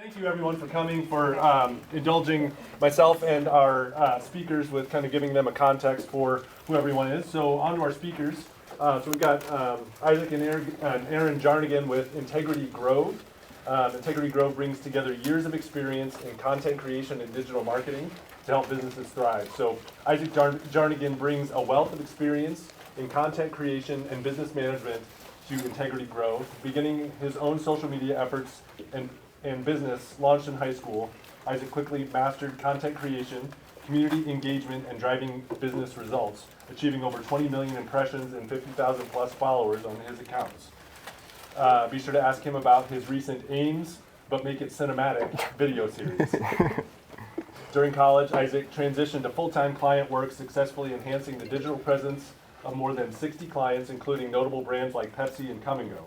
Thank you everyone for coming, for indulging myself and our speakers with kind of giving them a context for who everyone is. So on to our speakers. So we've got Isaac and Aaron Jarnigan with Integrity Grove. Integrity Grove brings together years of experience in content creation and digital marketing to help businesses thrive. So Isaac Jarnigan brings a wealth of experience in content creation and business management to Integrity Grove, beginning his own social media efforts and business launched in high school. Isaac quickly mastered content creation, community engagement, and driving business results, achieving over 20 million impressions and 50,000 plus followers on his accounts. Be sure to ask him about his recent Ames, but make it cinematic video series. During college, Isaac transitioned to full-time client work, successfully enhancing the digital presence of more than 60 clients, including notable brands like Pepsi and Come and Go.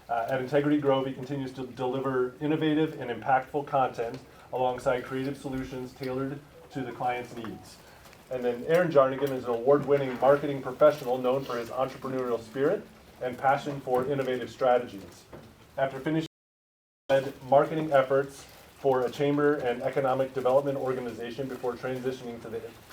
At Integrity Grove, he continues to deliver innovative and impactful content alongside creative solutions tailored to the client's needs. And then Aaron Jarnigan is an award-winning marketing professional known for his entrepreneurial spirit and passion for innovative strategies. After finishing marketing efforts for a chamber and economic development organization before transitioning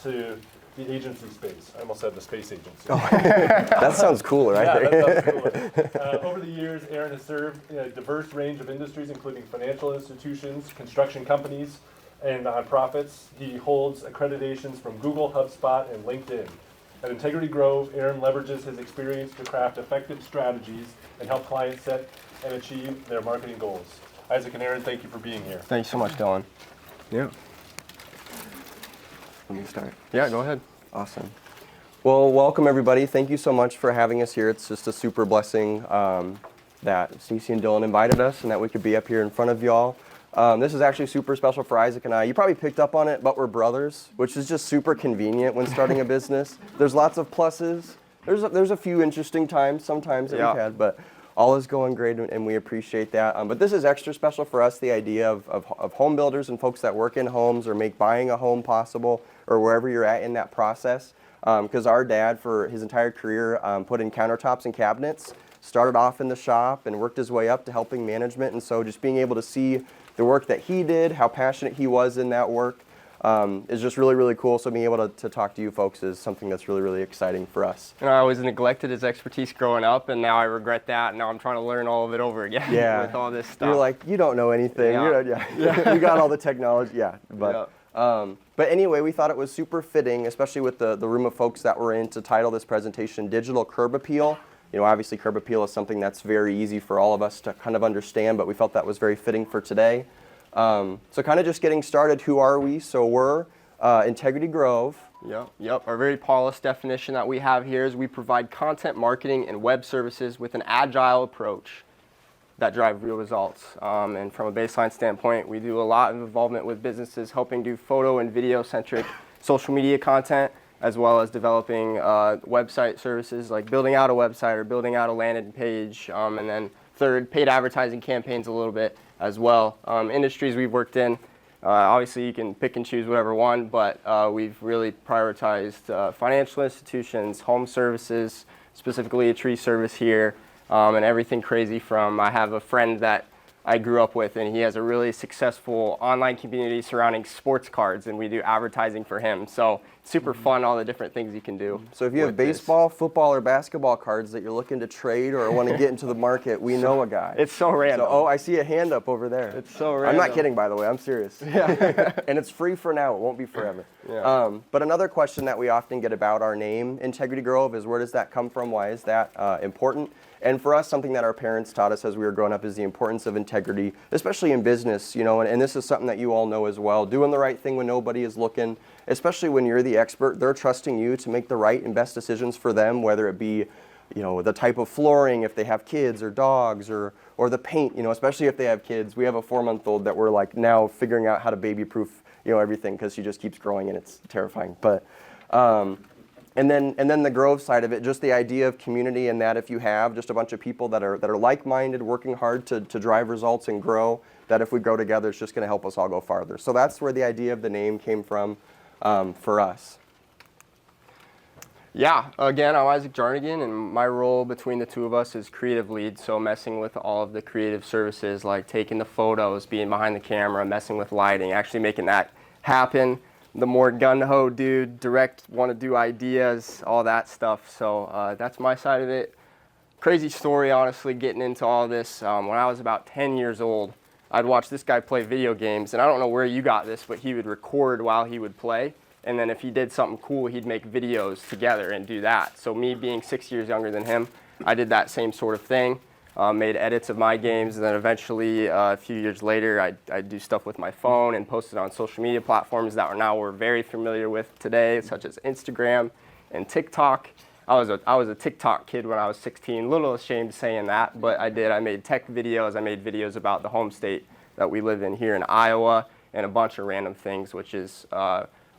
to the agency space. I almost said the space agency. Oh, that sounds cooler, I think. Yeah, that sounds cooler. Over the years, Aaron has served a diverse range of industries, including financial institutions, construction companies, and nonprofits. He holds accreditations from Google, HubSpot, and LinkedIn. At Integrity Grove, Aaron leverages his experience to craft effective strategies and help clients set and achieve their marketing goals. Isaac and Aaron, thank you for being here. Thanks so much, Dylan. Yeah. Let me start. Yeah, go ahead. Awesome. Well, welcome everybody. Thank you so much for having us here. It's just a super blessing that Cece and Dylan invited us and that we could be up here in front of y'all. This is actually super special for Isaac and I. You probably picked up on it, but we're brothers, which is just super convenient when starting a business. There's lots of pluses. There's a few interesting times sometimes that we've had, but all is going great and we appreciate that. But this is extra special for us, the idea of home builders and folks that work in homes or make buying a home possible or wherever you're at in that process. Because our dad, for his entire career, put in countertops and cabinets, started off in the shop and worked his way up to helping management. And so just being able to see the work that he did, how passionate he was in that work, is just really, really cool. So being able to talk to you folks is something that's really, really exciting for us. And I always neglected his expertise growing up, and now I regret that. And now I'm trying to learn all of it over again with all this stuff. You're like, you don't know anything. You got all the technology. But anyway, we thought it was super fitting, especially with the room of folks that we're in, to title this presentation Digital Curb Appeal. You know, obviously curb appeal is something that's very easy for all of us to kind of understand, but we felt that was very fitting for today. So kind of just getting started, who are we? So we're Integrity Grove. Yep. Our very polished definition that we have here is we provide content marketing and web services with an agile approach that drive real results. And from a baseline standpoint, we do a lot of involvement with businesses helping do photo and video-centric social media content, as well as developing website services like building out a website or building out a landing page. And then third, paid advertising campaigns a little bit as well. Industries we've worked in, obviously you can pick and choose whatever one, but we've really prioritized financial institutions, home services, specifically a tree service here, and everything crazy from, I have a friend that I grew up with, and he has a really successful online community surrounding sports cards, and we do advertising for him. So super fun, all the different things you can do. So if you have baseball, football, or basketball cards that you're looking to trade or want to get into the market, we know a guy. It's so random. So, I see a hand up over there. It's so random. I'm not kidding, by the way. I'm serious. Yeah. And it's free for now. It won't be forever. Yeah. But another question that we often get about our name, Integrity Grove, is where does that come from? Why is that important? And for us, something that our parents taught us as we were growing up is the importance of integrity, especially in business, you know, and this is something that you all know as well. Doing the right thing when nobody is looking, especially when you're the expert. They're trusting you to make the right and best decisions for them, whether it be, you know, the type of flooring, if they have kids or dogs, or the paint, you know, especially if they have kids. We have a 4-month-old that we're like now figuring out how to baby-proof, you know, everything, because she just keeps growing and it's terrifying. But And then the Grove side of it, just the idea of community, and that if you have just a bunch of people that are like-minded, working hard to drive results and grow, that if we grow together, it's just going to help us all go farther. So that's where the idea of the name came from for us. Yeah, again, I'm Isaac Jarnigan, and my role between the two of us is creative lead, so messing with all of the creative services, like taking the photos, being behind the camera, messing with lighting, actually making that happen. The more gun-ho dude, direct, want to do ideas, all that stuff. So that's my side of it. Crazy story, honestly, getting into all this. When I was about 10 years old, I'd watch this guy play video games, and I don't know where you got this, but he would record while he would play. And then if he did something cool, he'd make videos together and do that. So me being 6 years younger than him, I did that same sort of thing, made edits of my games, and then eventually a few years later, I'd do stuff with my phone and post it on social media platforms that we're very familiar with today, such as Instagram and TikTok. I was a TikTok kid when I was 16, a little ashamed saying that, but I did. I made tech videos, I made videos about the home state that we live in here in Iowa, and a bunch of random things, which is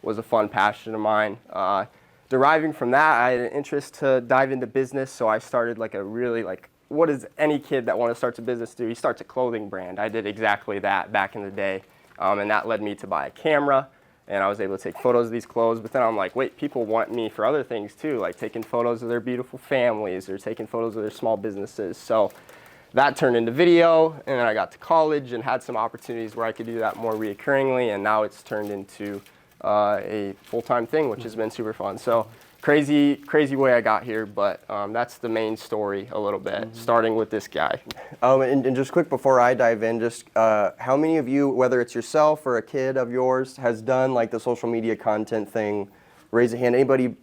was a fun passion of mine. Deriving from that, I had an interest to dive into business, so I started what does any kid that wants to start a business do? He starts a clothing brand. I did exactly that back in the day, and that led me to buy a camera, and I was able to take photos of these clothes, but then I'm like, wait, people want me for other things too, like taking photos of their beautiful families or taking photos of their small businesses. So that turned into video, and then I got to college and had some opportunities where I could do that more reoccurringly, and now it's turned into a full-time thing, which has been super fun. So crazy way I got here, but that's the main story a little bit, starting with this guy. And just quick before I dive in, just how many of you, whether it's yourself or a kid of yours, has done like the social media content thing? Raise a hand. Anybody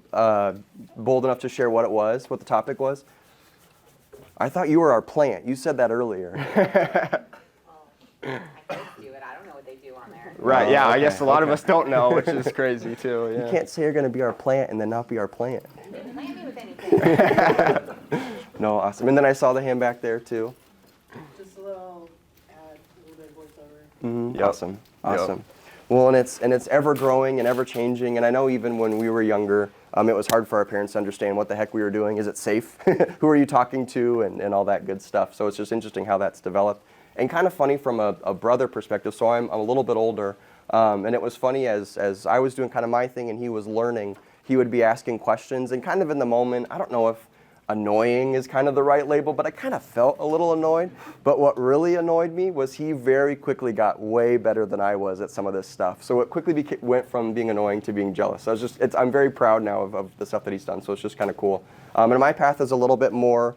bold enough to share what it was, what the topic was? I thought you were our plant. You said that earlier. I could do it. I don't know what they do on there. Right, yeah, okay, I guess a lot of us don't know, which is crazy too. Yeah. You can't say you're going to be our plant and then not be our plant. Didn't plant me with anything. No, awesome. And then I saw the hand back there too. Just a little add, a little bit of voiceover. Yep. Awesome, awesome. Well, and it's ever growing and ever changing. And I know even when we were younger, it was hard for our parents to understand what the heck we were doing. Is it safe? Who are you talking to? And all that good stuff. So it's just interesting how that's developed. And kind of funny from a brother perspective. So I'm a little bit older. And it was funny as I was doing kind of my thing and he was learning, he would be asking questions. And kind of in the moment, I don't know if annoying is kind of the right label, but I kind of felt a little annoyed. But what really annoyed me was he very quickly got way better than I was at some of this stuff. So it quickly went from being annoying to being jealous. So I'm very proud now of the stuff that he's done. So it's just kind of cool. And my path is a little bit more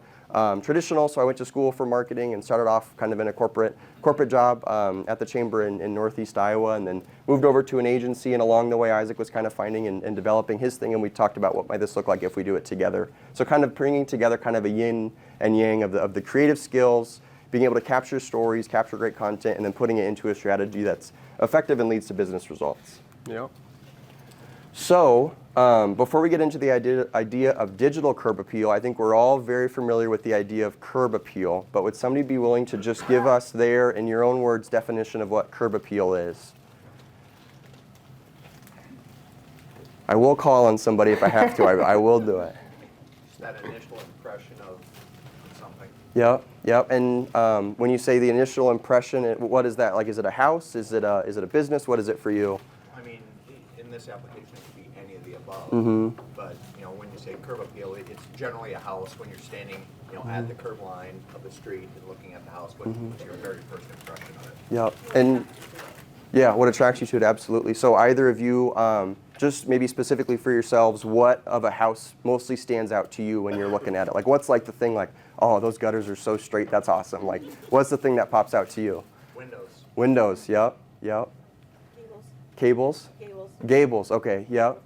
traditional. So I went to school for marketing and started off kind of in a corporate job at the chamber in Northeast Iowa, and then moved over to an agency. And along the way, Isaac was kind of finding and developing his thing, and we talked about what might this look like if we do it together. So kind of bringing together kind of a yin and yang of the creative skills, being able to capture stories, capture great content, and then putting it into a strategy that's effective and leads to business results. Yep. So before we get into the idea of digital curb appeal, I think we're all very familiar with the idea of curb appeal, but would somebody be willing to just give us their, in your own words, definition of what curb appeal is? I will call on somebody if I have to. I will do it. It's that initial impression of something. Yep. And when you say the initial impression, what is that? Like, is it a house? Is it a business? What is it for you? I mean, in this application, it could be any of the above. Mm-hmm. But when you say curb appeal, it's generally a house when you're standing, at the curb line of the street and looking at the house. What's your very first impression of it? Yep. And yeah, what attracts you to it? Absolutely. So either of you, just maybe specifically for yourselves, what of a house mostly stands out to you when you're looking at it? Like, what's like the thing like, oh, those gutters are so straight, that's awesome. Like, what's the thing that pops out to you? Windows. Windows, yep. Cables? Gables, okay, yep.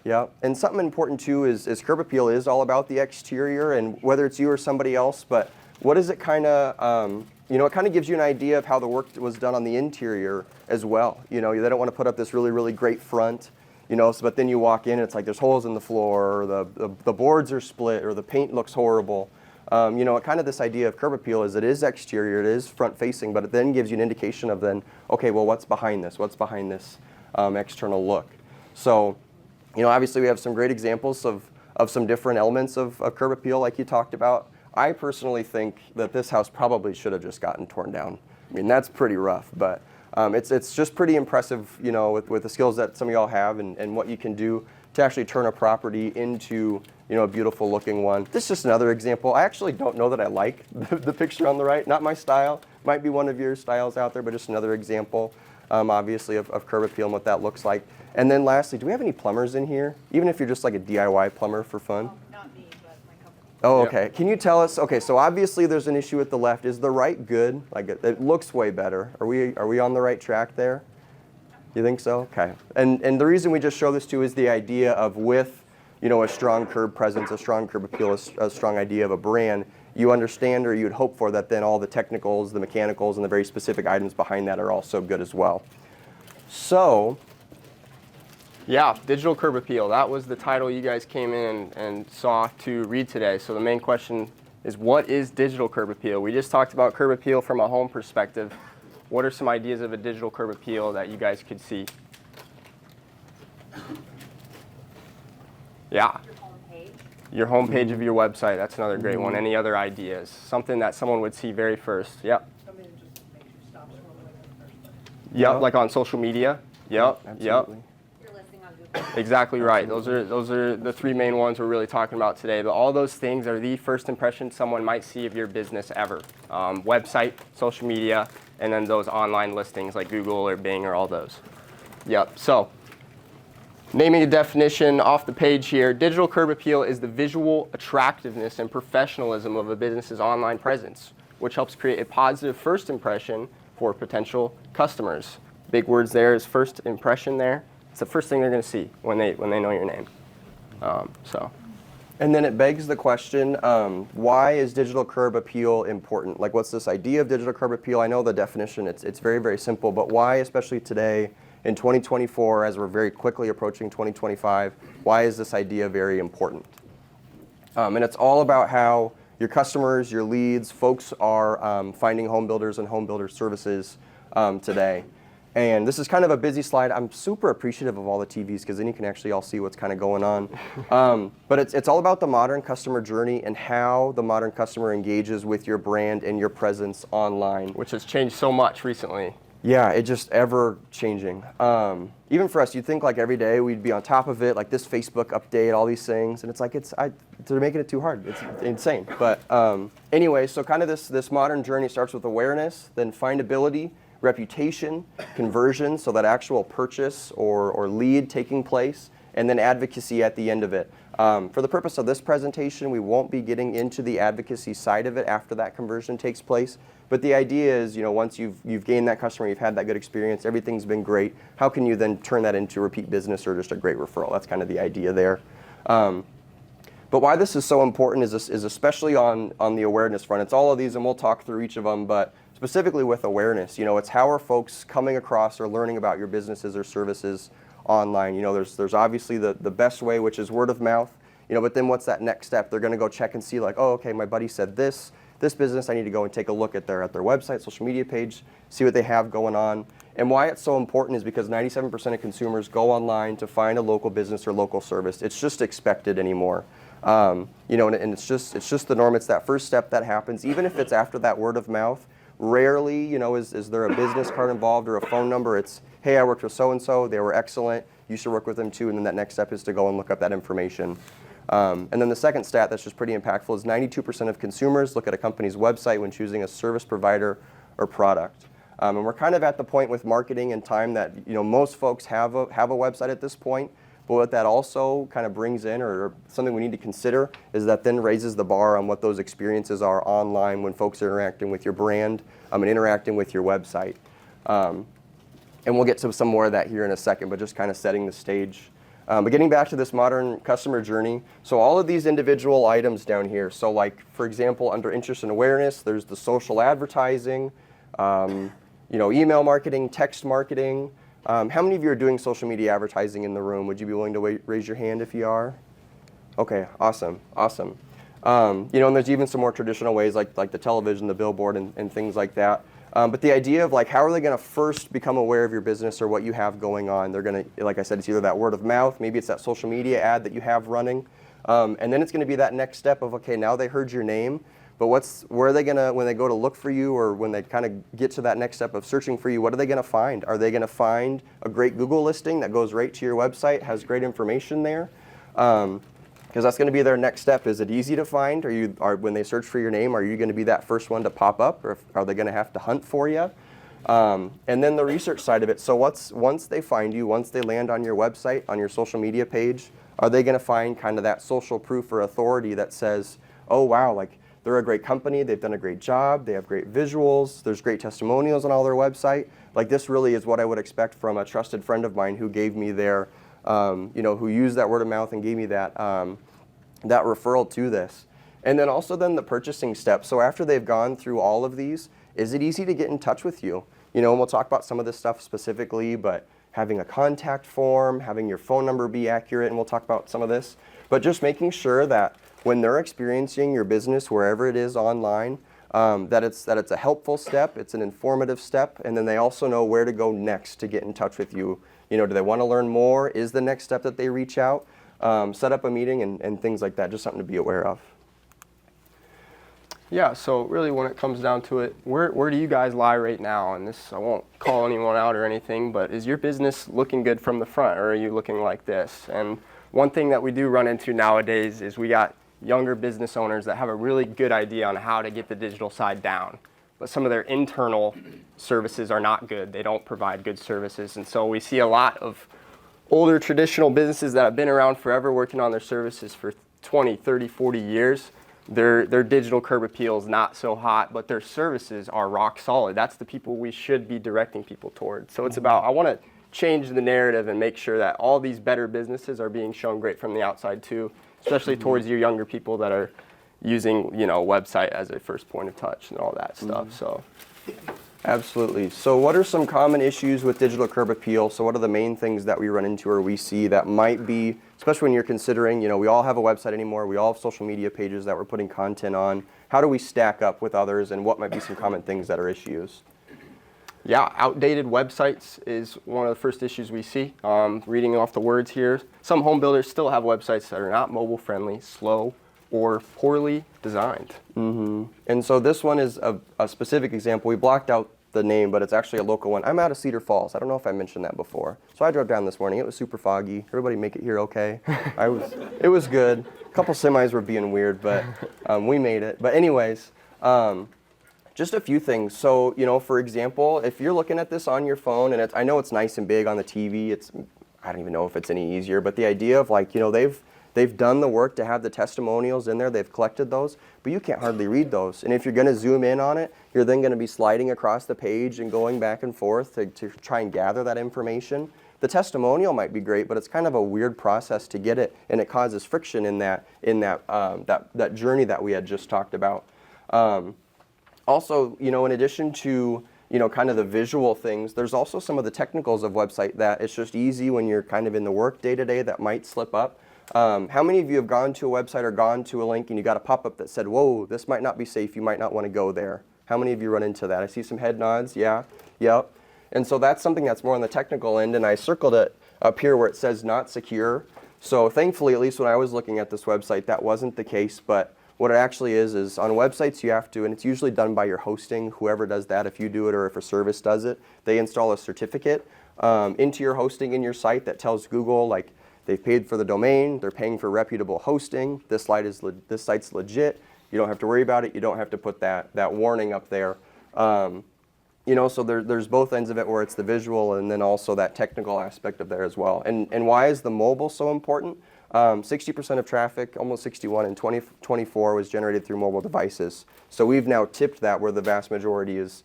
Yep. And something important too is curb appeal is all about the exterior, and whether it's you or somebody else, but what is it kind of, it kind of gives you an idea of how the work was done on the interior as well. They don't want to put up this really, really great front, but then you walk in and it's like there's holes in the floor, or the boards are split, or the paint looks horrible. Kind of this idea of curb appeal is it is exterior, it is front facing, but it then gives you an indication of then, okay, well, what's behind this? What's behind this external look? So, obviously we have some great examples of some different elements of curb appeal like you talked about. I personally think that this house probably should have just gotten torn down. I mean, that's pretty rough, but it's just pretty impressive, with the skills that some of y'all have and what you can do to actually turn a property into, you know, a beautiful looking one. This is just another example. I actually don't know that I like the picture on the right. Not my style. Might be one of your styles out there, but just another example, obviously, of curb appeal and what that looks like. And then lastly, do we have any plumbers in here? Even if you're just like a DIY plumber for fun? Not me, but my company. Oh, Yeah. okay. Can you tell us, okay, so obviously there's an issue with the left. Is the right good? Like, it looks way better. Are we on the right track there? You think so? Okay. And the reason we just show this too is the idea of with, you know, a strong curb presence, a strong curb appeal, a strong idea of a brand, you understand or you'd hope for that then all the technicals, the mechanicals, and the very specific items behind that are also good as well. So, Yeah, digital curb appeal. That was the title you guys came in and saw to read today. So the main question is, what is digital curb appeal? We just talked about curb appeal from a home perspective. What are some ideas of a digital curb appeal that you guys could see? Yeah, Your homepage. your homepage of your website. That's another great one. Any other ideas? Something that someone would see very first. Yep. Something that just makes you stop scrolling in the first place. Yep, like on social media. Yep, yep. absolutely. Your listing on Google. Exactly right. Those are the three main ones we're really talking about today. But all those things are the first impression someone might see of your business ever. Website, social media, and then those online listings like Google or Bing or all those. Yep. So, naming a definition off the page here, digital curb appeal is the visual attractiveness and professionalism of a business's online presence, which helps create a positive first impression for potential customers. Big words there is first impression there. It's the first thing they're going to see when they know your name. And then it begs the question, why is digital curb appeal important? Like, what's this idea of digital curb appeal? I know the definition, it's very, very simple, but why, especially today in 2024, as we're very quickly approaching 2025, why is this idea very important? And it's all about how your customers, your leads, folks are finding home builders and home builder services today. And this is kind of a busy slide. I'm super appreciative of all the TVs because then you can actually all see what's kind of going on. But it's all about the modern customer journey and how the modern customer engages with your brand and your presence online. which has changed so much recently. Yeah, it just ever changing. Even for us, you'd think like every day we'd be on top of it, like this Facebook update, all these things, and it's like they're making it too hard. It's insane. But anyway, so kind of this modern journey starts with awareness, then findability, reputation, conversion, so that actual purchase or lead taking place, and then advocacy at the end of it. For the purpose of this presentation, we won't be getting into the advocacy side of it after that conversion takes place. But the idea is, you know, once you've gained that customer, you've had that good experience, everything's been great, how can you then turn that into repeat business or just a great referral? That's kind of the idea there. But why this is so important is especially on the awareness front. It's all of these, and we'll talk through each of them, but specifically with awareness, you know, it's how are folks coming across or learning about your businesses or services online. You know, there's obviously the best way, which is word of mouth, you know, but then what's that next step? They're going to go check and see like, oh, okay, my buddy said this business, I need to go and take a look at their website, social media page, see what they have going on. And why it's so important is because 97% of consumers go online to find a local business or local service. It's just expected anymore. You know, and it's just the norm. It's that first step that happens, even if it's after that word of mouth. Rarely, you know, is there a business card involved or a phone number? It's, hey, I worked with so-and-so, they were excellent, you should work with them too, and then that next step is to go and look up that information. And then the second stat that's just pretty impactful is 92% of consumers look at a company's website when choosing a service provider or product. And we're kind of at the point with marketing and time that, you know, most folks have a website at this point. But what that also kind of brings in, or something we need to consider, is that then raises the bar on what those experiences are online when folks are interacting with your brand and interacting with your website. And we'll get to some more of that here in a second, but just kind of setting the stage. But getting back to this modern customer journey, so all of these individual items down here, so like, for example, under interest and awareness, there's the social advertising, you know, email marketing, text marketing. How many of you are doing social media advertising in the room? Would you be willing to raise your hand if you are? Okay, awesome. You know, and there's even some more traditional ways like the television, the billboard, and things like that. But the idea of like, how are they going to first become aware of your business or what you have going on? They're going to, like I said, it's either that word of mouth, maybe it's that social media ad that you have running, and then it's going to be that next step of, okay, now they heard your name. But where are they gonna, when they go to look for you, or when they kind of get to that next step of searching for you, what are they gonna find? Are they gonna find a great Google listing that goes right to your website, has great information there? Because that's going to be their next step. Is it easy to find? When they search for your name, are you going to be that first one to pop up, or are they going to have to hunt for you? And then the research side of it. So once they find you, once they land on your website, on your social media page, are they going to find kind of that social proof or authority that says, oh wow, like they're a great company, they've done a great job, they have great visuals, there's great testimonials on all their website. Like this really is what I would expect from a trusted friend of mine who gave me their who used that word of mouth and gave me that referral to this. And then also then the purchasing step. So after they've gone through all of these, is it easy to get in touch with you? And we'll talk about some of this stuff specifically, but having a contact form, having your phone number be accurate, and we'll talk about some of this. But just making sure that when they're experiencing your business, wherever it is online, that it's a helpful step, it's an informative step, and then they also know where to go next to get in touch with you. Do they want to learn more? Is the next step that they reach out? Set up a meeting and things like that, just something to be aware of. Yeah, so really when it comes down to it, where do you guys lie right now? And this, I won't call anyone out or anything, but is your business looking good from the front, or are you looking like this? And one thing that we do run into nowadays is we got younger business owners that have a really good idea on how to get the digital side down. But some of their internal services are not good. They don't provide good services. And so we see a lot of older traditional businesses that have been around forever working on their services for 20, 30, 40 years. Their digital curb appeal is not so hot, but their services are rock solid. That's the people we should be directing people towards. So it's about, I want to change the narrative and make sure that all these better businesses are being shown great from the outside too, especially towards your younger people that are using, website as a first point of touch and all that stuff. So, absolutely. So what are some common issues with digital curb appeal? So what are the main things that we run into or we see that might be, especially when you're considering, we all have a website anymore, we all have social media pages that we're putting content on. How do we stack up with others, and what might be some common things that are issues? Yeah, outdated websites is one of the first issues we see. Reading off the words here, some home builders still have websites that are not mobile friendly, slow, or poorly designed. And so this one is a specific example. We blocked out the name, but it's actually a local one. I'm out of Cedar Falls. I don't know if I mentioned that before. So I drove down this morning. It was super foggy. Everybody make it here okay? It was good. A couple semis were being weird, but we made it. But anyways, just a few things. So, for example, if you're looking at this on your phone, and I know it's nice and big on the TV, I don't even know if it's any easier, but the idea of they've done the work to have the testimonials in there, they've collected those, but you can't hardly read those. And if you're going to zoom in on it, you're then going to be sliding across the page and going back and forth to try and gather that information. The testimonial might be great, but it's kind of a weird process to get it, and it causes friction in that journey that we had just talked about. Also, in addition to kind of the visual things, there's also some of the technicals of website that it's just easy when you're kind of in the work day-to-day that might slip up. How many of you have gone to a website or gone to a link and you got a pop-up that said, whoa, this might not be safe, you might not want to go there? How many of you run into that? I see some head nods, yeah, yep. And so that's something that's more on the technical end, and I circled it up here where it says not secure. So thankfully, at least when I was looking at this website, that wasn't the case, but what it actually is on websites you have to, and it's usually done by your hosting, whoever does that, if you do it or if a service does it, they install a certificate into your hosting in your site that tells Google, like, they've paid for the domain, they're paying for reputable hosting, this site's legit, you don't have to worry about it, you don't have to put that warning up there. So there's both ends of it where it's the visual and then also that technical aspect of there as well. And why is the mobile so important? 60% of traffic, almost 61 in 2024 was generated through mobile devices. So we've now tipped that where the vast majority is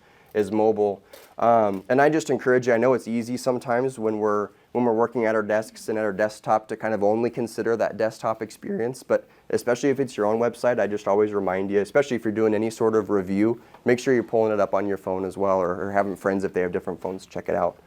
mobile. And I just encourage you, I know it's easy sometimes when we're working at our desks and at our desktop to kind of only consider that desktop experience, but especially if it's your own website, I just always remind you, especially if you're doing any sort of review, make sure you're pulling it up on your phone as well, or having friends, if they have different phones, check it out.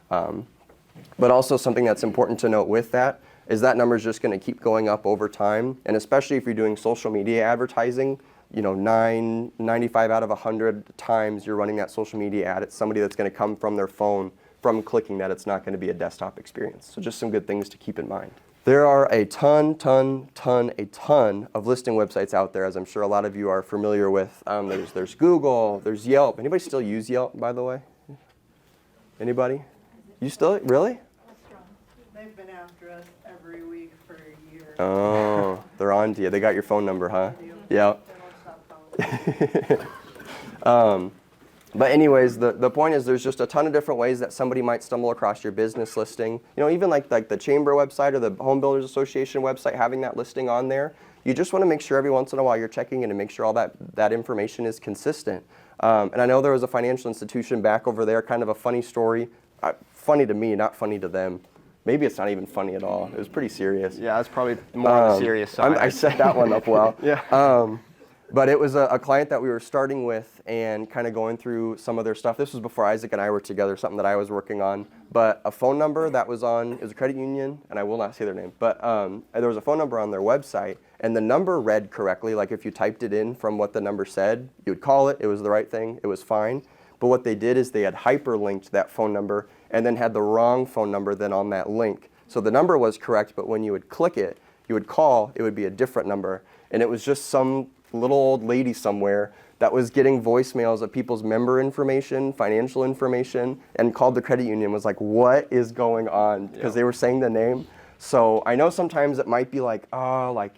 But also something that's important to note with that is that number is just going to keep going up over time, and especially if you're doing social media advertising, 95 out of 100 times you're running that social media ad, it's somebody that's going to come from their phone from clicking that. It's not going to be a desktop experience. So just some good things to keep in mind. There are a ton of listing websites out there, as I'm sure a lot of you are familiar with. There's Google, there's Yelp. Anybody still use Yelp, by the way? Anybody? You still, really? They've been after us every week for a year. Oh, they're on to you. They got your phone number, huh? Yep. They won't stop calling. But anyways, the point is there's just a ton of different ways that somebody might stumble across your business listing. You know, even like the chamber website or the Home Builders Association website, having that listing on there, you just want to make sure every once in a while you're checking in to make sure all that information is consistent. And I know there was a financial institution back over there, kind of a funny story. Funny to me, not funny to them. Maybe it's not even funny at all. It was pretty serious. Yeah, that's probably more on the serious side. I set that one up well. Yeah. But it was a client that we were starting with and kind of going through some of their stuff. This was before Isaac and I were together, something that I was working on. But a phone number that was on, it was a credit union, and I will not say their name, but there was a phone number on their website, and the number read correctly. Like if you typed it in from what the number said, you would call it, it was the right thing, it was fine. But what they did is they had hyperlinked that phone number and then had the wrong phone number then on that link. So the number was correct, but when you would click it, you would call, it would be a different number. And it was just some little old lady somewhere that was getting voicemails of people's member information, financial information, and called the credit union, was like, what is going on? Because they were saying the name. So I know sometimes it might be like, oh, like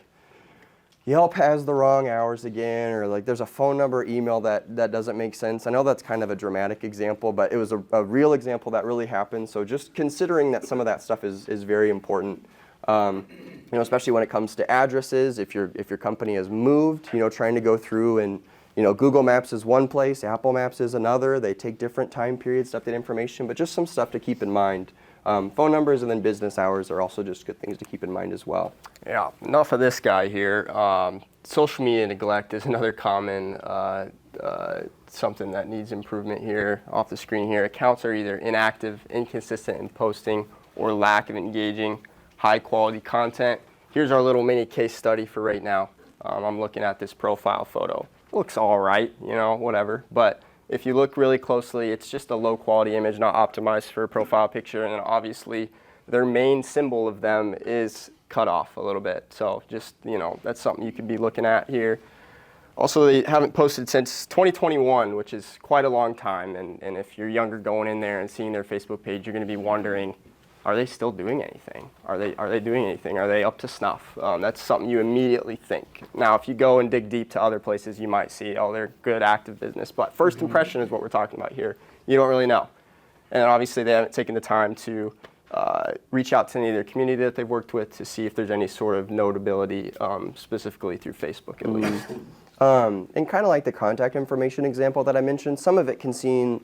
Yelp has the wrong hours again, or like there's a phone number, email that doesn't make sense. I know that's kind of a dramatic example, but it was a real example that really happened. So just considering that some of that stuff is very important. You know, especially when it comes to addresses, if your company has moved, you know, trying to go through and, you know, Google Maps is one place, Apple Maps is another. They take different time periods to update information, but just some stuff to keep in mind. Phone numbers and then business hours are also just good things to keep in mind as well. Yeah, enough of this guy here. Social media neglect is another common something that needs improvement here off the screen here. Accounts are either inactive, inconsistent in posting, or lack of engaging high quality content. Here's our little mini case study for right now. I'm looking at this profile photo. Looks all right, you know, whatever. But if you look really closely, it's just a low quality image, not optimized for a profile picture. And then obviously their main symbol of them is cut off a little bit. So just, you know, that's something you could be looking at here. Also, they haven't posted since 2021, which is quite a long time. And if you're younger going in there and seeing their Facebook page, you're going to be wondering, are they still doing anything? Are they doing anything? Are they up to snuff? That's something you immediately think. Now, if you go and dig deep to other places, you might see, oh, they're good, active business. But first impression is what we're talking about here. You don't really know. And obviously, they haven't taken the time to reach out to any of their community that they've worked with to see if there's any sort of notability, specifically through Facebook at least. And kind of like the contact information example that I mentioned, some of it can seem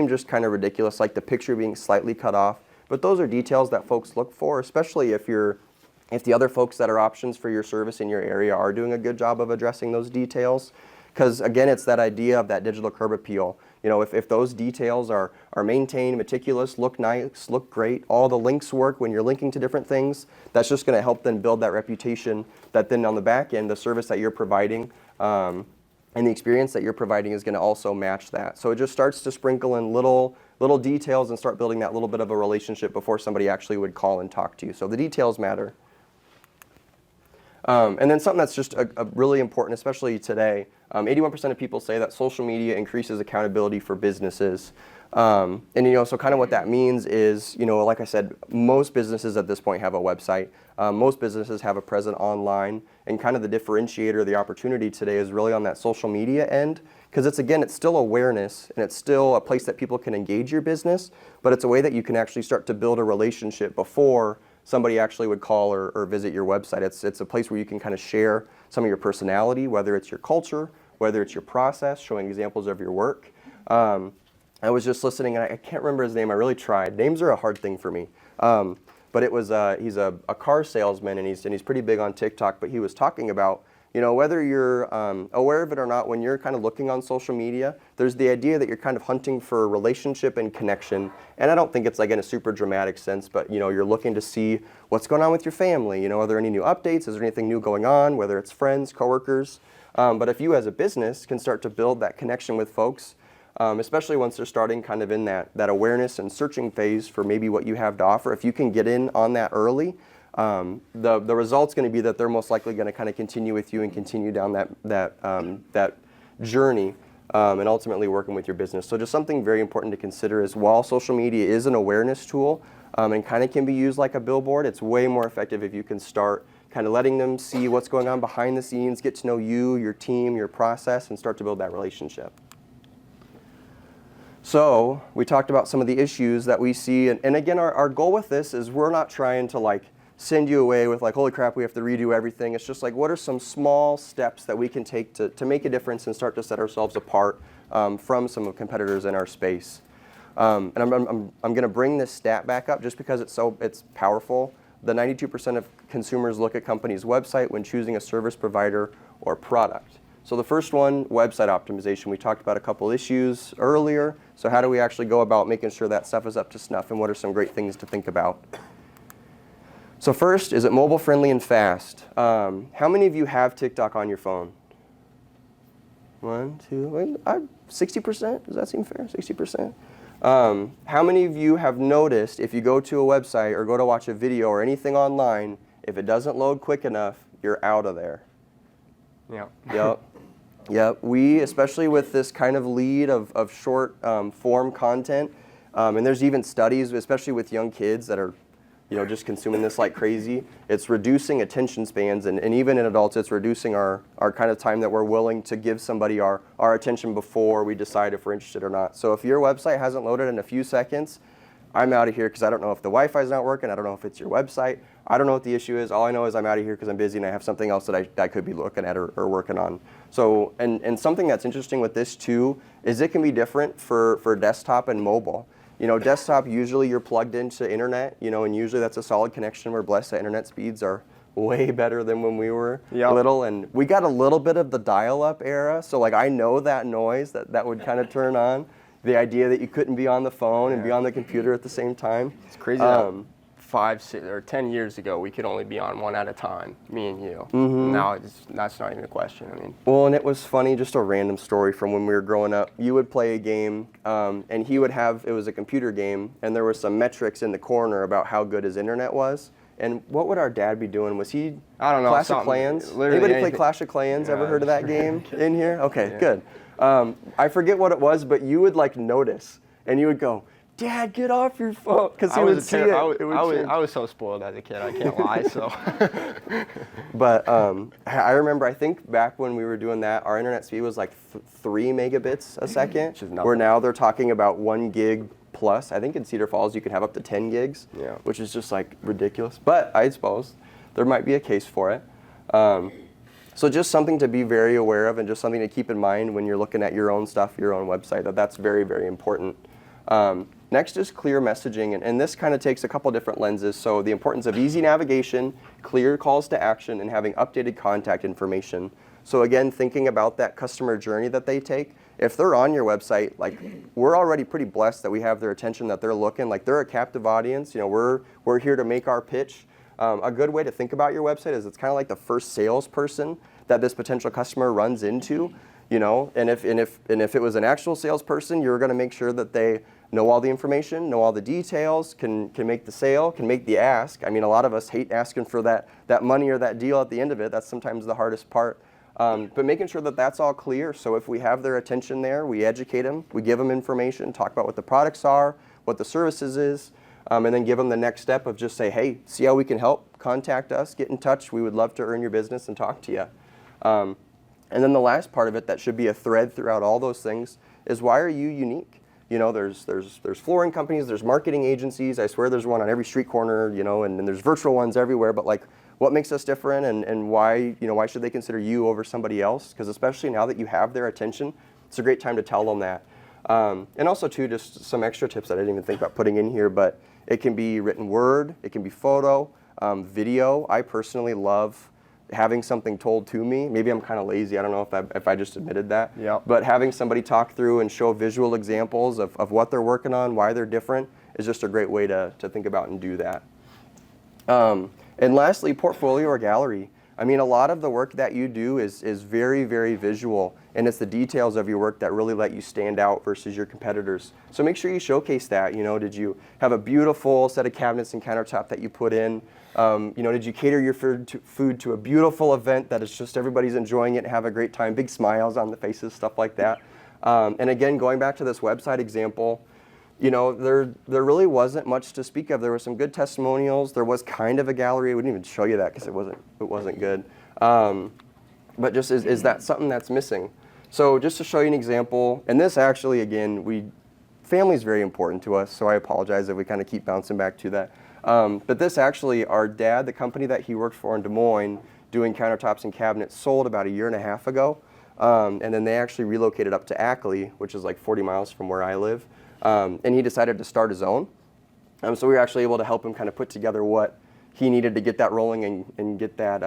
just kind of ridiculous, like the picture being slightly cut off. But those are details that folks look for, especially if the other folks that are options for your service in your area are doing a good job of addressing those details. Because again, it's that idea of that digital curb appeal. You know, if those details are maintained, meticulous, look nice, look great, all the links work when you're linking to different things, that's just going to help then build that reputation that then on the back end, the service that you're providing and the experience that you're providing is going to also match that. So it just starts to sprinkle in little details and start building that little bit of a relationship before somebody actually would call and talk to you. So the details matter. And then something that's just a really important, especially today, 81% of people say that social media increases accountability for businesses. And, you know, so kind of what that means is, you know, like I said, most businesses at this point have a website. Most businesses have a presence online. And kind of the differentiator, the opportunity today is really on that social media end. Because it's still awareness, and it's still a place that people can engage your business, but it's a way that you can actually start to build a relationship before somebody actually would call or visit your website. It's a place where you can kind of share some of your personality, whether it's your culture, whether it's your process, showing examples of your work. I was just listening, and I can't remember his name. I really tried. Names are a hard thing for me. But it was he's a car salesman, and he's pretty big on TikTok. But he was talking about, you know, whether you're aware of it or not, when you're kind of looking on social media, there's the idea that you're kind of hunting for relationship and connection. And I don't think it's like in a super dramatic sense, but, you know, you're looking to see what's going on with your family. You know, are there any new updates? Is there anything new going on, whether it's friends, coworkers? But if you as a business can start to build that connection with folks, especially once they're starting kind of in that awareness and searching phase for maybe what you have to offer, if you can get in on that early, the result's going to be that they're most likely going to kind of continue with you and continue down that journey and ultimately working with your business. So just something very important to consider is while social media is an awareness tool and kind of can be used like a billboard, it's way more effective if you can start kind of letting them see what's going on behind the scenes, get to know you, your team, your process, and start to build that relationship. So we talked about some of the issues that we see, and again, our goal with this is we're not trying to like send you away with like, holy crap, we have to redo everything. It's just like, what are some small steps that we can take to make a difference and start to set ourselves apart from some of competitors in our space. And I'm going to bring this stat back up just because it's powerful. The 92% of consumers look at companies' website when choosing a service provider or product. So the first one, website optimization. We talked about a couple issues earlier. So how do we actually go about making sure that stuff is up to snuff, and what are some great things to think about? So first, is it mobile friendly and fast? How many of you have TikTok on your phone? 1, 2, 60%? Does that seem fair? 60%? How many of you have noticed if you go to a website or go to watch a video or anything online, if it doesn't load quick enough, you're out of there? Yeah. Yep. Yep. We, especially with this kind of lead of short form content, and there's even studies, especially with young kids that are just consuming this like crazy, it's reducing attention spans, and even in adults, it's reducing our kind of time that we're willing to give somebody our attention before we decide if we're interested or not. So if your website hasn't loaded in a few seconds, I'm out of here because I don't know if the Wi-Fi is not working. I don't know if it's your website. I don't know what the issue is. All I know is I'm out of here because I'm busy and I have something else that I could be looking at or working on. So, and something that's interesting with this too is it can be different for desktop and mobile. Desktop, usually you're plugged into internet, and usually that's a solid connection. We're blessed that internet speeds are way better than when we were little. And we got a little bit of the dial-up era. So like I know that noise that would kind of turn on. The idea that you couldn't be on the phone and be on the computer at the same time. It's crazy that 5, 6, or 10 years ago, we could only be on one at a time, me and you. Now that's not even a question. I mean, well, and it was funny, just a random story from when we were growing up. You would play a game, and he would have, it was a computer game, and there were some metrics in the corner about how good his internet was. And what would our dad be doing? Was he I don't know, Clash of Clans? Anybody play Clash of Clans? Ever heard of that game in here? Okay, good. I forget what it was, but you would like notice, and you would go, "Dad, get off your phone," because he would see it. I was so spoiled as a kid. I can't lie. So, but I remember. I think back when we were doing that, our internet speed was like 3 megabits a second. Where now they're talking about 1 gig plus. I think in Cedar Falls you could have up to 10 gigs, which is just like ridiculous. But I suppose there might be a case for it. So just something to be very aware of, and just something to keep in mind when you're looking at your own stuff, your own website. That's very, very important. Next is clear messaging, and this kind of takes a couple different lenses. So the importance of easy navigation, clear calls to action, and having updated contact information. So again, thinking about that customer journey that they take. If they're on your website, like we're already pretty blessed that we have their attention, that they're looking, like they're a captive audience. We're here to make our pitch. A good way to think about your website is it's kind of like the first salesperson that this potential customer runs into. And if it was an actual salesperson, you're going to make sure that they know all the information, know all the details, can make the sale, can make the ask. I mean, a lot of us hate asking for that money or that deal at the end of it. That's sometimes the hardest part. But making sure that that's all clear. So if we have their attention there, we educate them, we give them information, talk about what the products are, what the services is, and then give them the next step of just say, hey, see how we can help, contact us, get in touch. We would love to earn your business and talk to you. And then the last part of it that should be a thread throughout all those things is, why are you unique? There's flooring companies, there's marketing agencies. I swear there's one on every street corner, and there's virtual ones everywhere. But like, what makes us different, and why should they consider you over somebody else? Because especially now that you have their attention, it's a great time to tell them that. And also too, just some extra tips that I didn't even think about putting in here, but it can be written word, it can be photo, video. I personally love having something told to me. Maybe I'm kind of lazy. I don't know if I just admitted that. Yeah. But having somebody talk through and show visual examples of what they're working on, why they're different, is just a great way to think about and do that. And lastly, portfolio or gallery. I mean, a lot of the work that you do is very, very visual. and it's the details of your work that really let you stand out versus your competitors. So make sure you showcase that. You know, did you have a beautiful set of cabinets and countertop that you put in? You know, did you cater your food to a beautiful event that is just everybody's enjoying it and have a great time, big smiles on the faces, stuff like that. And again, going back to this website example, you know, there really wasn't much to speak of. There were some good testimonials. There was kind of a gallery. I wouldn't even show you that because it wasn't good. But just is that something that's missing? So just to show you an example, and this actually, again, family is very important to us, so I apologize if we kind of keep bouncing back to that. But this actually, our dad, the company that he worked for in Des Moines, doing countertops and cabinets, sold about 1.5 years ago. And then they actually relocated up to Ackley, which is like 40 miles from where I live. And he decided to start his own. So we were actually able to help him kind of put together what he needed to get that rolling and get that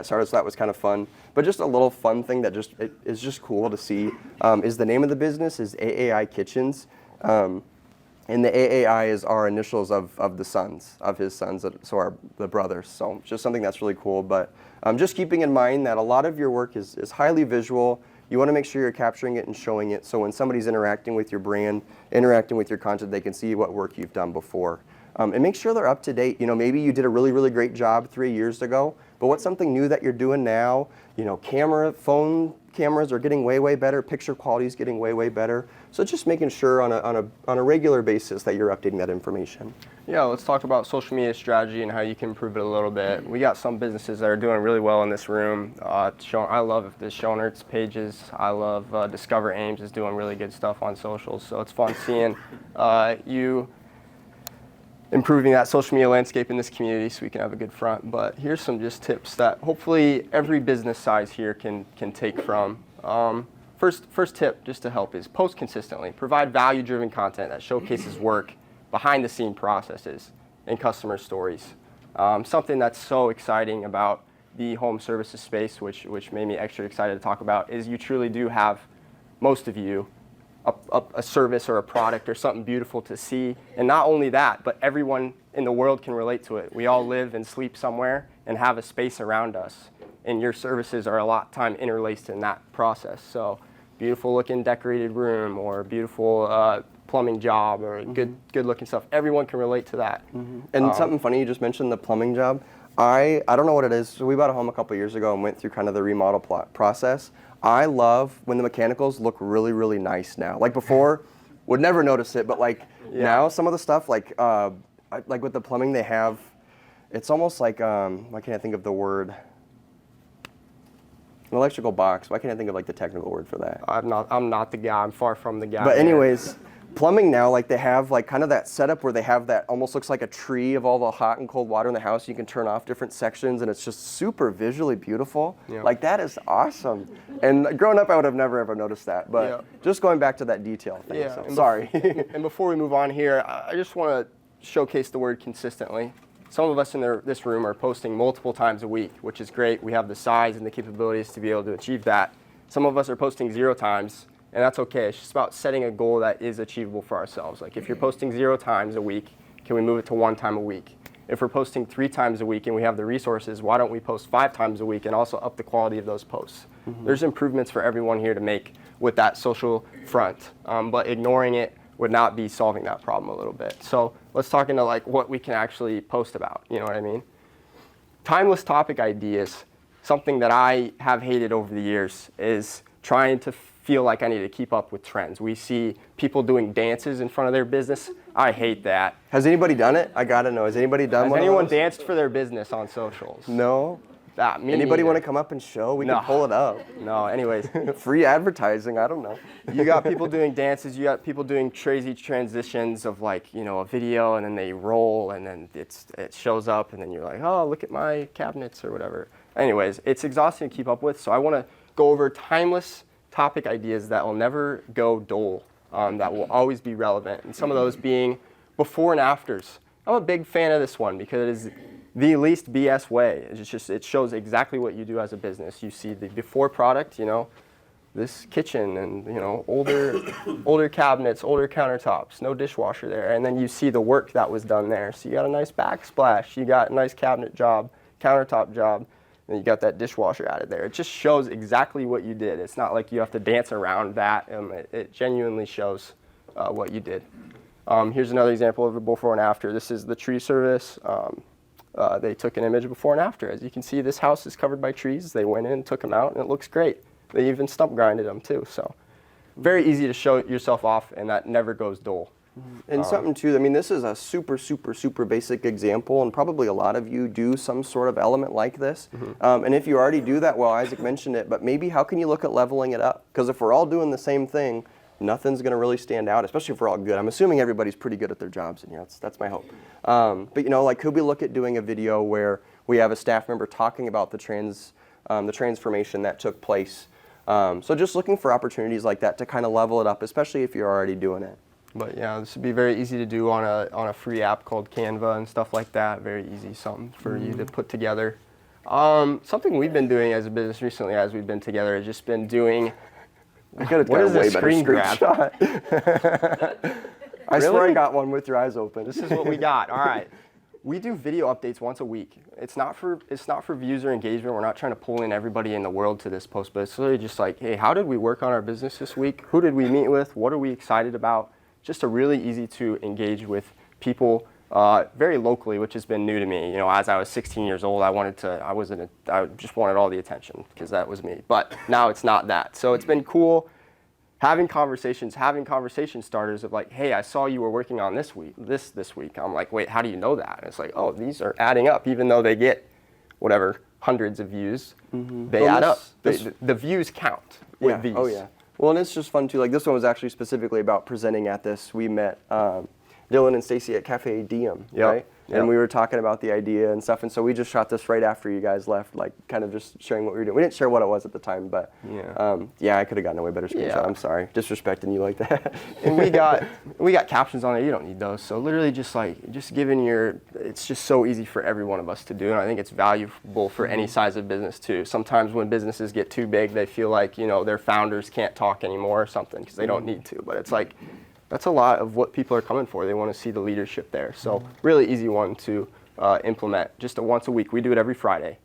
started. So that was kind of fun. But just a little fun thing that is just cool to see is the name of the business is AAI Kitchens. And the AAI is our initials of his sons, so the brothers. So just something that's really cool. But just keeping in mind that a lot of your work is highly visual. You want to make sure you're capturing it and showing it, so when somebody's interacting with your brand, interacting with your content, they can see what work you've done before. And make sure they're up to date. You know, maybe you did a really, really great job 3 years ago, but what's something new that you're doing now? You know, phone cameras are getting way, way better. Picture quality is getting way, way better. So just making sure on a regular basis that you're updating that information. Yeah, let's talk about social media strategy and how you can improve it a little bit. We got some businesses that are doing really well in this room. I love the Schonert's pages. I love Discover Ames is doing really good stuff on socials. So it's fun seeing you improving that social media landscape in this community so we can have a good front. But here's some just tips that hopefully every business size here can take from. First tip, just to help, is post consistently. Provide value-driven content that showcases work, behind-the-scene processes, and customer stories. Something that's so exciting about the home services space, which made me extra excited to talk about, is you truly do have, most of you, a service or a product or something beautiful to see. And not only that, but everyone in the world can relate to it. We all live and sleep somewhere and have a space around us. And your services are a lot of time interlaced in that process. So beautiful looking decorated room or beautiful plumbing job or good looking stuff. Everyone can relate to that. And something funny, you just mentioned the plumbing job. I don't know what it is. So we bought a home a couple years ago and went through kind of the remodel process. I love when the mechanicals look really, really nice now. Like before, would never notice it, but like now some of the stuff, like with the plumbing they have, it's almost like, why can't I think of the word? An electrical box. Why can't I think of like the technical word for that? I'm not the guy. I'm far from the guy. But anyways, plumbing now, like they have like kind of that setup where they have that almost looks like a tree of all the hot and cold water in the house. You can turn off different sections and it's just super visually beautiful. Yeah. Like that is awesome. And growing up, I would have never ever noticed that. But just going back to that detail thing. Yeah. So, sorry. And before we move on here, I just want to showcase the word consistently. Some of us in this room are posting multiple times a week, which is great. We have the size and the capabilities to be able to achieve that. Some of us are posting 0 times. And that's okay. It's just about setting a goal that is achievable for ourselves. Like if you're posting 0 times a week, can we move it to 1 time a week? If we're posting 3 times a week and we have the resources, why don't we post 5 times a week and also up the quality of those posts? There's improvements for everyone here to make with that social front, but ignoring it would not be solving that problem a little bit. So let's talk into like what we can actually post about, you know what I mean? Timeless topic ideas, something that I have hated over the years is trying to feel like I need to keep up with trends. We see people doing dances in front of their business. I hate that. Has anybody done it? I gotta know. Has anybody done one? Has anyone of those? danced for their business on socials? No. Me Anybody neither. want to come up and show? We can pull it up. No, anyways. Free advertising, I don't know. You got people doing dances, you got people doing crazy transitions of like, you know, a video and then they roll and then it shows up and then you're like, oh, look at my cabinets or whatever. Anyways, it's exhausting to keep up with, so I want to go over timeless topic ideas that will never go dull, that will always be relevant. And some of those being before and afters. I'm a big fan of this one because it is the least BS way. It shows exactly what you do as a business. You see the before product, you know, this kitchen and, you know, older cabinets, older countertops, no dishwasher there. And then you see the work that was done there. So you got a nice backsplash, you got a nice cabinet job, countertop job. and you got that dishwasher added there. It just shows exactly what you did. It's not like you have to dance around that. It genuinely shows what you did. Here's another example of a before and after. This is the tree service. They took an image before and after. As you can see, this house is covered by trees. They went in, took them out, and it looks great. They even stump grinded them too. So very easy to show yourself off, and that never goes dull. And something too, I mean, this is a super, super, super basic example, and probably a lot of you do some sort of element like this. And if you already do that, well, Isaac mentioned it, but maybe how can you look at leveling it up? Because if we're all doing the same thing, nothing's going to really stand out, especially if we're all good. I'm assuming everybody's pretty good at their jobs in here. That's my hope. But you know, like, could we look at doing a video where we have a staff member talking about the transformation that took place? So just looking for opportunities like that to kind of level it up, especially if you're already doing it. But yeah, this would be very easy to do on a free app called Canva and stuff like that. Very easy, something for you to put together. Something we've been doing as a business recently, as we've been together, has just been doing. I could have What got is a way this better screen grab? screenshot. I swear I got one with your eyes open. This is what we got. All right. We do video updates once a week. It's not for views or engagement. We're not trying to pull in everybody in the world to this post, but it's really just like, hey, how did we work on our business this week? Who did we meet with? What are we excited about? Just a really easy to engage with people very locally, which has been new to me. You know, as I was 16 years old, I just wanted all the attention because that was me. But now it's not that. So it's been cool having conversation starters of like, hey, I saw you were working on this week. I'm like, wait, how do you know that? And it's like, oh, these are adding up, even though they get whatever hundreds of views. They add up. The views count with these. Oh yeah. Well, and it's just fun too. Like, this one was actually specifically about presenting at this. We met Dylan and Stacy at Cafe Diem, right? And we were talking about the idea and stuff. And so we just shot this right after you guys left, like kind of just sharing what we were doing. We didn't share what it was at the time, but I could have gotten a way better screenshot. Yeah. I'm sorry, disrespecting you like that. And we got captions on there. You don't need those. So literally just giving it's just so easy for every one of us to do. And I think it's valuable for any size of business too. Sometimes when businesses get too big, they feel like, you know, their founders can't talk anymore or something because they don't need to. But it's like, that's a lot of what people are coming for. They want to see the leadership there. So really easy one to implement, just once a week. We do it every Friday.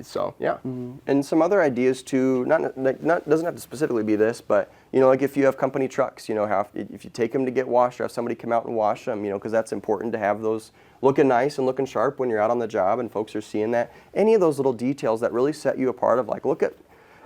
So yeah. And some other ideas too, doesn't have to specifically be this, but you know, like if you have company trucks, you know, if you take them to get washed or have somebody come out and wash them, you know, because that's important to have those looking nice and looking sharp when you're out on the job and folks are seeing that. Any of those little details that really set you apart of like, look at,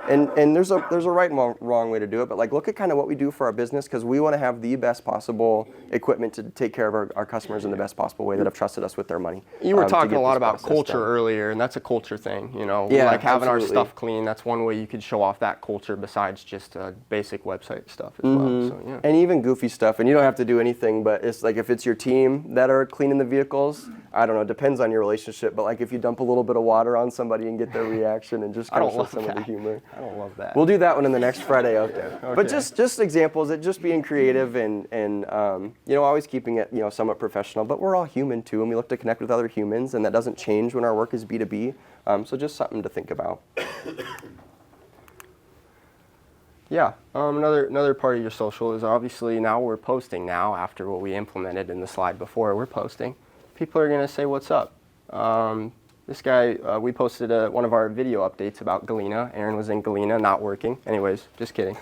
and there's a right and wrong way to do it, but like look at kind of what we do for our business because we want to have the best possible equipment to take care of our customers in the best possible way that have trusted us with their money. You were talking a lot about culture earlier, and that's a culture thing, you know. Yeah, like having absolutely. our stuff clean, that's one way you could show off that culture besides just basic website stuff as well. So, yeah. And even goofy stuff, and you don't have to do anything, but it's like if it's your team that are cleaning the vehicles, I don't know, it depends on your relationship, but like if you dump a little bit of water on somebody and get their reaction and just kind of show some of the humor. I don't love that. We'll do that one in the next Friday out there. Okay. But just examples, it just being creative and you know, always keeping it, you know, somewhat professional, but we're all human too, and we look to connect with other humans, and that doesn't change when our work is B2B, so just something to think about. Yeah, another part of your social is obviously now we're posting now after what we implemented in the slide before, we're posting. People are gonna say, what's up? This guy, we posted one of our video updates about Galena. Aaron was in Galena, not working. Anyways, just kidding.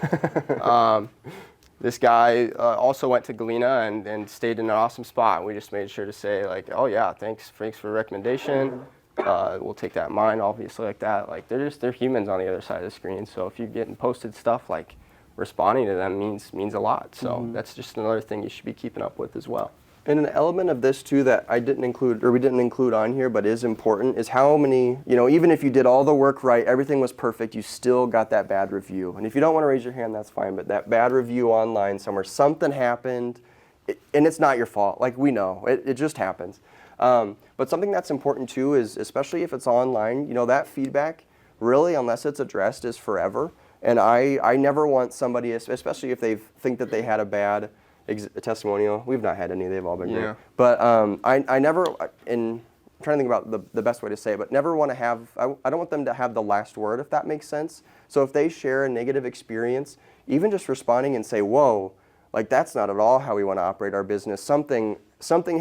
This guy also went to Galena and stayed in an awesome spot. We just made sure to say like, oh yeah, thanks for the recommendation. We'll take that in mind, obviously, like that. Like they're humans on the other side of the screen. So if you're getting posted stuff, like responding to them means a lot. So that's just another thing you should be keeping up with as well. And an element of this too that we didn't include on here, but is important, is how many, you know, even if you did all the work right, everything was perfect, you still got that bad review. And if you don't want to raise your hand, that's fine, but that bad review online somewhere, something happened, and it's not your fault. Like, we know, it just happens. But something that's important too is, especially if it's online, you know, that feedback, really, unless it's addressed, is forever. And I never want somebody, especially if they think that they had a bad testimonial. We've not had any, they've all been great. But I never, I'm trying to think about the best way to say it, but never want to have, I don't want them to have the last word, if that makes sense. So if they share a negative experience, even just responding and say, whoa, like that's not at all how we want to operate our business. Something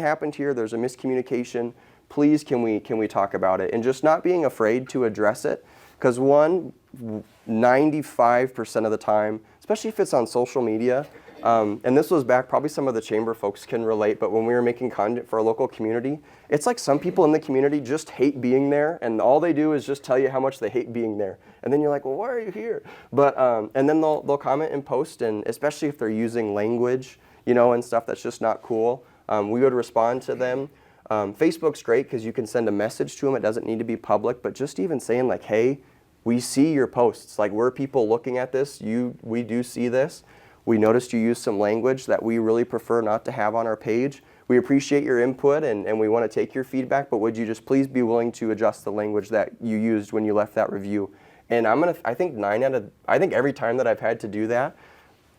happened here, there's a miscommunication. please can we talk about it? And just not being afraid to address it, because 95% of the time, especially if it's on social media, and this was back, probably some of the chamber folks can relate, but when we were making content for a local community, it's like some people in the community just hate being there, and all they do is just tell you how much they hate being there. And then you're like, well, why are you here? But, and then they'll comment and post, and especially if they're using language, and stuff that's just not cool, we would respond to them. Facebook's great because you can send a message to them. It doesn't need to be public, but just even saying like, hey, we see your posts. Like, we're people looking at this. We do see this. We noticed you used some language that we really prefer not to have on our page. We appreciate your input and we want to take your feedback, but would you just please be willing to adjust the language that you used when you left that review? And I think every time that I've had to do that,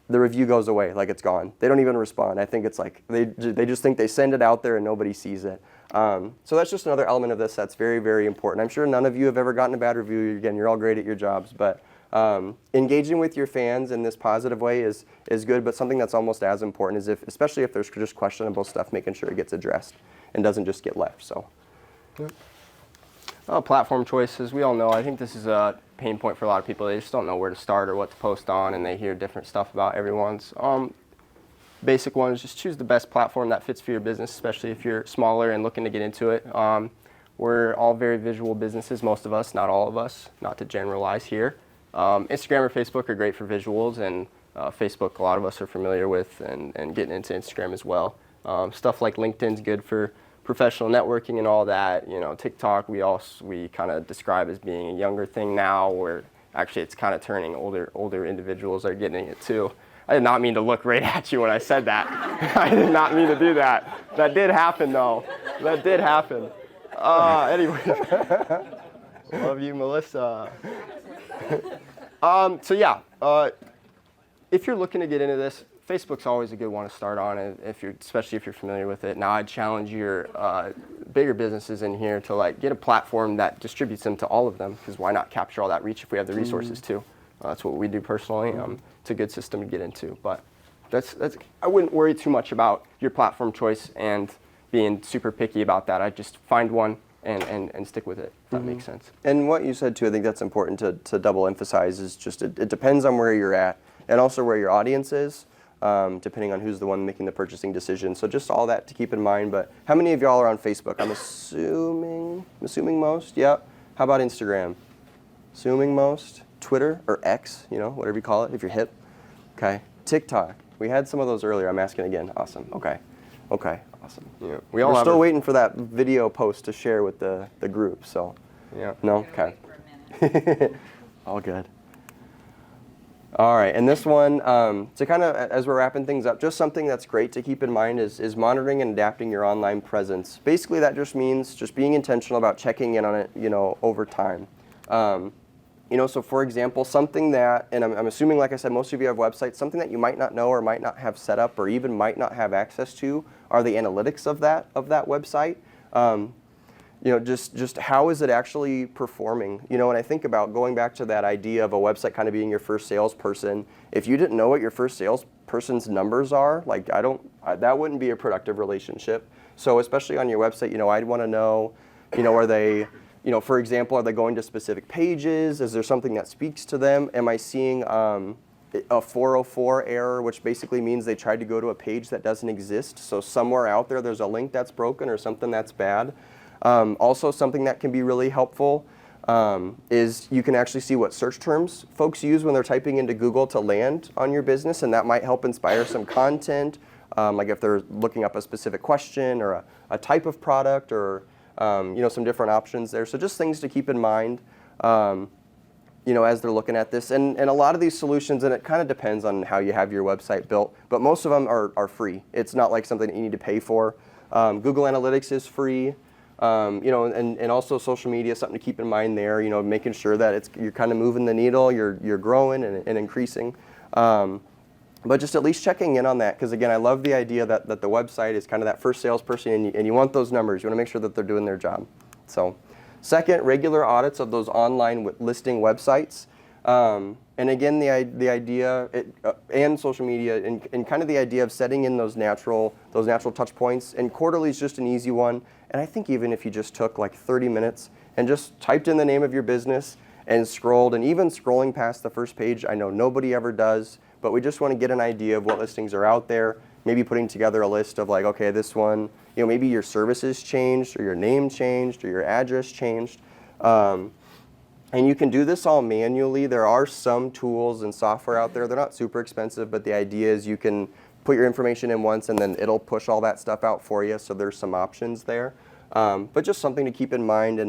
the review goes away, like it's gone. They don't even respond. I think it's like they just think they send it out there and nobody sees it. So that's just another element of this that's very, very important. I'm sure none of you have ever gotten a bad review. Again, you're all great at your jobs, but engaging with your fans in this positive way is good, but something that's almost as important is especially if there's just questionable stuff, making sure it gets addressed and doesn't just get left. So. Platform choices, we all know. I think this is a pain point for a lot of people. They just don't know where to start or what to post on, and they hear different stuff about everyone's. Basic one is just choose the best platform that fits for your business, especially if you're smaller and looking to get into it. We're all very visual businesses, most of us, not all of us, not to generalize here. Instagram or Facebook are great for visuals, and Facebook a lot of us are familiar with and getting into Instagram as well. Stuff like LinkedIn's good for professional networking and all that. TikTok we kind of describe as being a younger thing now, where actually it's kind of turning older individuals are getting it too. I did not mean to look right at you when I said that. I did not mean to do that. That did happen though. That did happen. Anyway, love you, Melissa. So yeah, if you're looking to get into this, Facebook's always a good one to start on, especially if you're familiar with it. Now, I'd challenge your bigger businesses in here to get a platform that distributes them to all of them, because why not capture all that reach if we have the resources too? That's what we do personally. It's a good system to get into, but I wouldn't worry too much about your platform choice and being super picky about that. I'd just find one and stick with it, if that makes sense. And what you said too, I think that's important to double emphasize, is just it depends on where you're at and also where your audience is. Depending on who's the one making the purchasing decision. So just all that to keep in mind. But how many of y'all are on Facebook? I'm assuming most. Yep. How about Instagram? Assuming most. Twitter or X, whatever you call it, if you're hip. Okay. TikTok. We had some of those earlier. I'm asking again. Awesome. Okay. Awesome. Yeah. We're still waiting for that video post to share with the group. So. Yeah. No. Okay. All good. All right, and this one, to kind of, as we're wrapping things up, just something that's great to keep in mind is monitoring and adapting your online presence. Basically, that just means just being intentional about checking in on it, over time. So for example, something that, and I'm assuming, like I said, most of you have websites, something that you might not know or might not have set up or even might not have access to are the analytics of that website. Just how is it actually performing? And I think about going back to that idea of a website kind of being your first salesperson. If you didn't know what your first salesperson's numbers are, that wouldn't be a productive relationship. So especially on your website, I'd want to know, are they, for example, are they going to specific pages? Is there something that speaks to them? Am I seeing a 404 error, which basically means they tried to go to a page that doesn't exist? So somewhere out there's a link that's broken or something that's bad. Also, something that can be really helpful is you can actually see what search terms folks use when they're typing into Google to land on your business, and that might help inspire some content, like if they're looking up a specific question or a type of product or some different options there. So just things to keep in mind, as they're looking at this. And a lot of these solutions, and it kind of depends on how you have your website built, but most of them are free. It's not like something that you need to pay for. Google Analytics is free. And also social media, something to keep in mind there, making sure that you're kind of moving the needle, you're growing and increasing. But just at least checking in on that, because again, I love the idea that the website is kind of that first salesperson, and you want those numbers. You want to make sure that they're doing their job. So, second, regular audits of those online listing websites. And again, the idea and social media and kind of the idea of setting in those natural touch points. And quarterly is just an easy one. And I think even if you just took like 30 minutes and just typed in the name of your business and scrolled, and even scrolling past the first page, I know nobody ever does, but we just want to get an idea of what listings are out there. Maybe putting together a list of like, okay, this one, maybe your services changed or your name changed or your address changed. And you can do this all manually. There are some tools and software out there. They're not super expensive, but the idea is you can put your information in once and then it'll push all that stuff out for you. So there's some options there. But just something to keep in mind.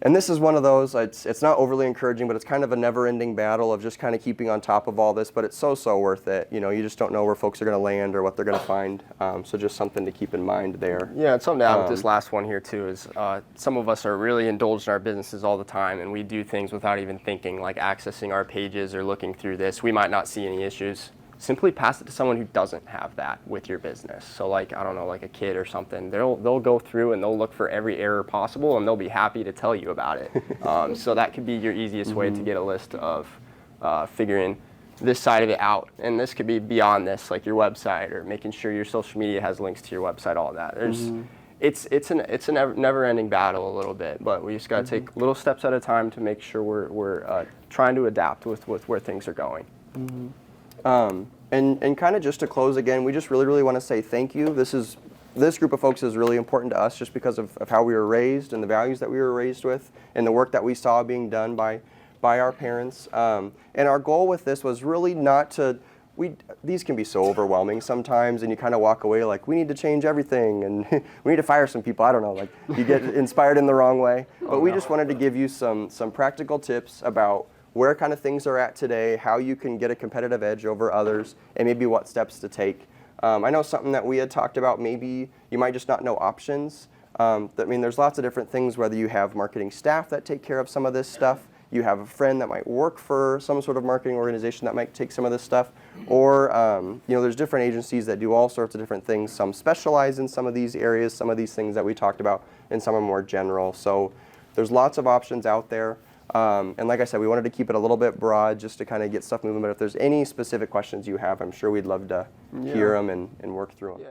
And this is one of those, it's not overly encouraging, but it's kind of a never-ending battle of just kind of keeping on top of all this, but it's so worth it. You just don't know where folks are going to land or what they're going to find. So just something to keep in mind there. Yeah, and something to add with this last one here too is some of us are really indulged in our businesses all the time, and we do things without even thinking, like accessing our pages or looking through this. We might not see any issues. Simply pass it to someone who doesn't have that with your business. So like, I don't know, like a kid or something, they'll go through and they'll look for every error possible and they'll be happy to tell you about it. So that could be your easiest way to get a list of figuring this side of it out. And this could be beyond this, like your website or making sure your social media has links to your website, all of that. It's a never-ending battle a little bit, but we just got to take little steps at a time to make sure we're trying to adapt with where things are going. And kind of just to close again, we just really want to say thank you. This group of folks is really important to us just because of how we were raised and the values that we were raised with and the work that we saw being done by our parents. And our goal with this was really not to, these can be so overwhelming sometimes and you kind of walk away like, we need to change everything and we need to fire some people. I don't know, like you get inspired in the wrong way. But we just wanted to give you some practical tips about where kind of things are at today, how you can get a competitive edge over others, and maybe what steps to take. I know something that we had talked about, maybe you might just not know options. There's lots of different things, whether you have marketing staff that take care of some of this stuff, you have a friend that might work for some sort of marketing organization that might take some of this stuff, or there's different agencies that do all sorts of different things. Some specialize in some of these areas, some of these things that we talked about, and some are more general. So there's lots of options out there. And like I said, we wanted to keep it a little bit broad just to kind of get stuff moving. But if there's any specific questions you have, I'm sure we'd love to hear them and work through them. Yeah.